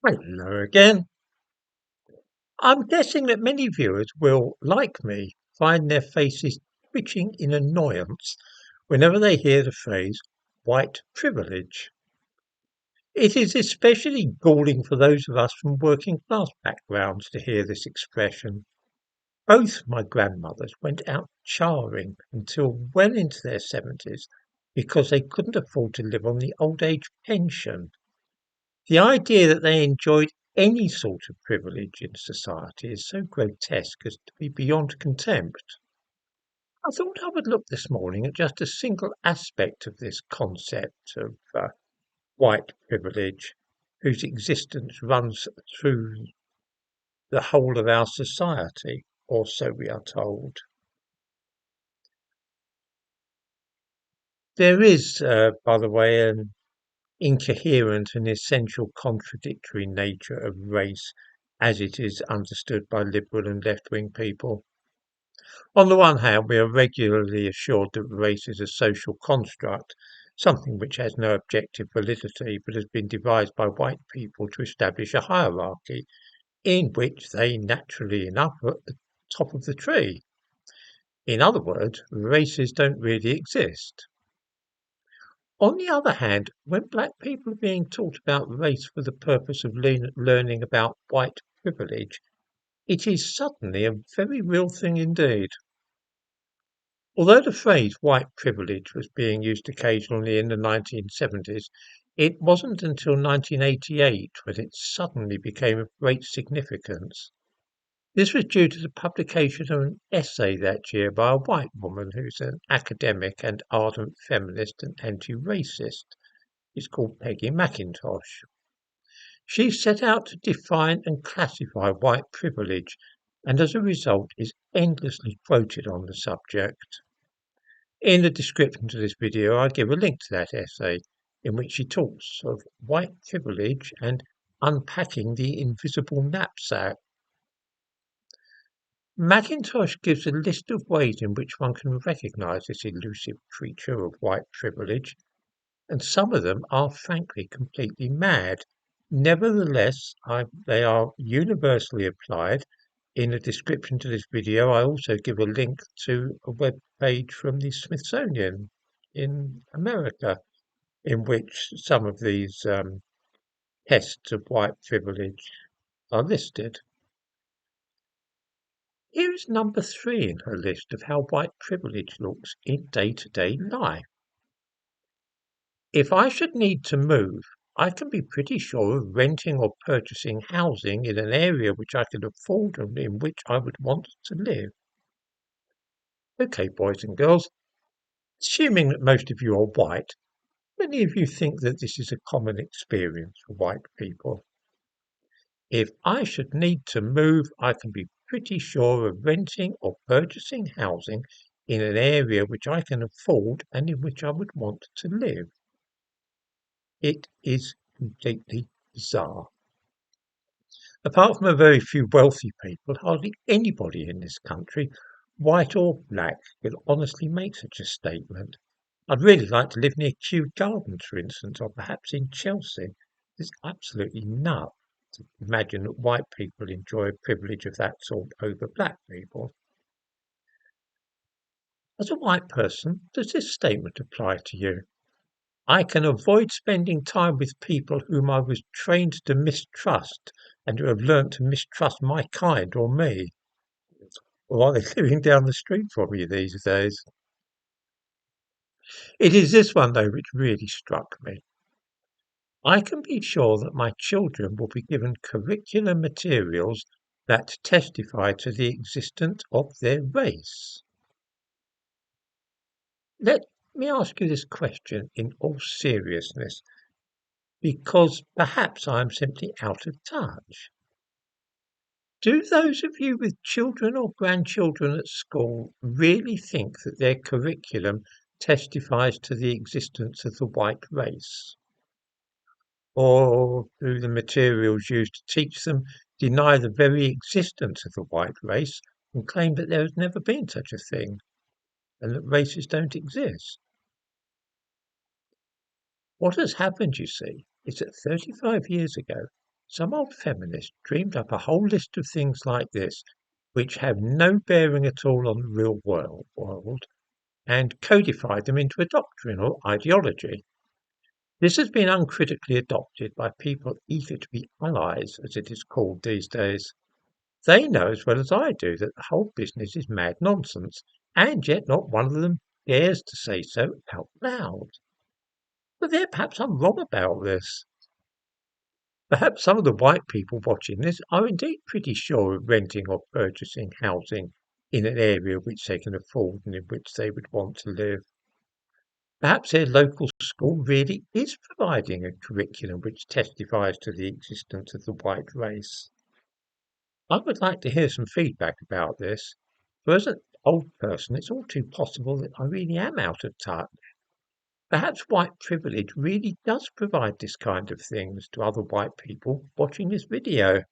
Hello again. I'm guessing that many viewers will, like me, find their faces twitching in annoyance whenever they hear the phrase white privilege. It is especially galling for those of us from working class backgrounds to hear this expression. Both my grandmothers went out charing until well into their 70s because they couldn't afford to live on the old age pension. The idea that they enjoyed any sort of privilege in society is so grotesque as to be beyond contempt. I thought I would look this morning at just a single aspect of this concept of white privilege, whose existence runs through the whole of our society, or so we are told. There is, by the way, an incoherent and essential contradictory nature of race as it is understood by liberal and left-wing people. On the one hand, we are regularly assured that race is a social construct, something which has no objective validity but has been devised by white people to establish a hierarchy in which they naturally enough are at the top of the tree. In other words, races don't really exist. On the other hand, when black people are being taught about race for the purpose of learning about white privilege, it is suddenly a very real thing indeed. Although the phrase white privilege was being used occasionally in the 1970s, it wasn't until 1988 when it suddenly became of great significance. This was due to the publication of an essay that year by a white woman who's an academic and ardent feminist and anti-racist. It's called Peggy McIntosh. She set out to define and classify white privilege and as a result is endlessly quoted on the subject. In the description to this video I give a link to that essay in which she talks of white privilege and unpacking the invisible knapsack. Mackintosh gives a list of ways in which one can recognise this elusive creature of white privilege, and some of them are frankly completely mad. Nevertheless, they are universally applied. In the description to this video, I also give a link to a web page from the Smithsonian in America, in which some of these tests of white privilege are listed. Here is number 3 in her list of how white privilege looks in day-to-day life. If I should need to move, I can be pretty sure of renting or purchasing housing in an area which I can afford and in which I would want to live. Okay, boys and girls, assuming that most of you are white, many of you think that this is a common experience for white people. If I should need to move, I can be pretty sure of renting or purchasing housing in an area which I can afford and in which I would want to live. It is completely bizarre. Apart from a very few wealthy people, hardly anybody in this country, white or black, could honestly make such a statement. I'd really like to live near Kew Gardens, for instance, or perhaps in Chelsea. It's absolutely nuts to imagine that white people enjoy a privilege of that sort over black people. As a white person, does this statement apply to you? I can avoid spending time with people whom I was trained to mistrust and who have learnt to mistrust my kind or me. Or are they living down the street from you these days? It is this one, though, which really struck me. I can be sure that my children will be given curriculum materials that testify to the existence of their race. Let me ask you this question in all seriousness, because perhaps I am simply out of touch. Do those of you with children or grandchildren at school really think that their curriculum testifies to the existence of the white race? Or do the materials used to teach them deny the very existence of the white race and claim that there has never been such a thing and that races don't exist? What has happened, you see, is that 35 years ago, Some old feminist dreamed up a whole list of things like this, which have no bearing at all on the real world, and codified them into a doctrine or ideology. This has been uncritically adopted by people eager to be allies, as it is called these days. They know as well as I do that the whole business is mad nonsense, and yet not one of them dares to say so out loud. But there, perhaps I'm wrong about this. Perhaps some of the white people watching this are indeed pretty sure of renting or purchasing housing in an area which they can afford and in which they would want to live. Perhaps their local school really is providing a curriculum which testifies to the existence of the white race. I would like to hear some feedback about this, for as an old person, it's all too possible that I really am out of touch. Perhaps white privilege really does provide this kind of things to other white people watching this video.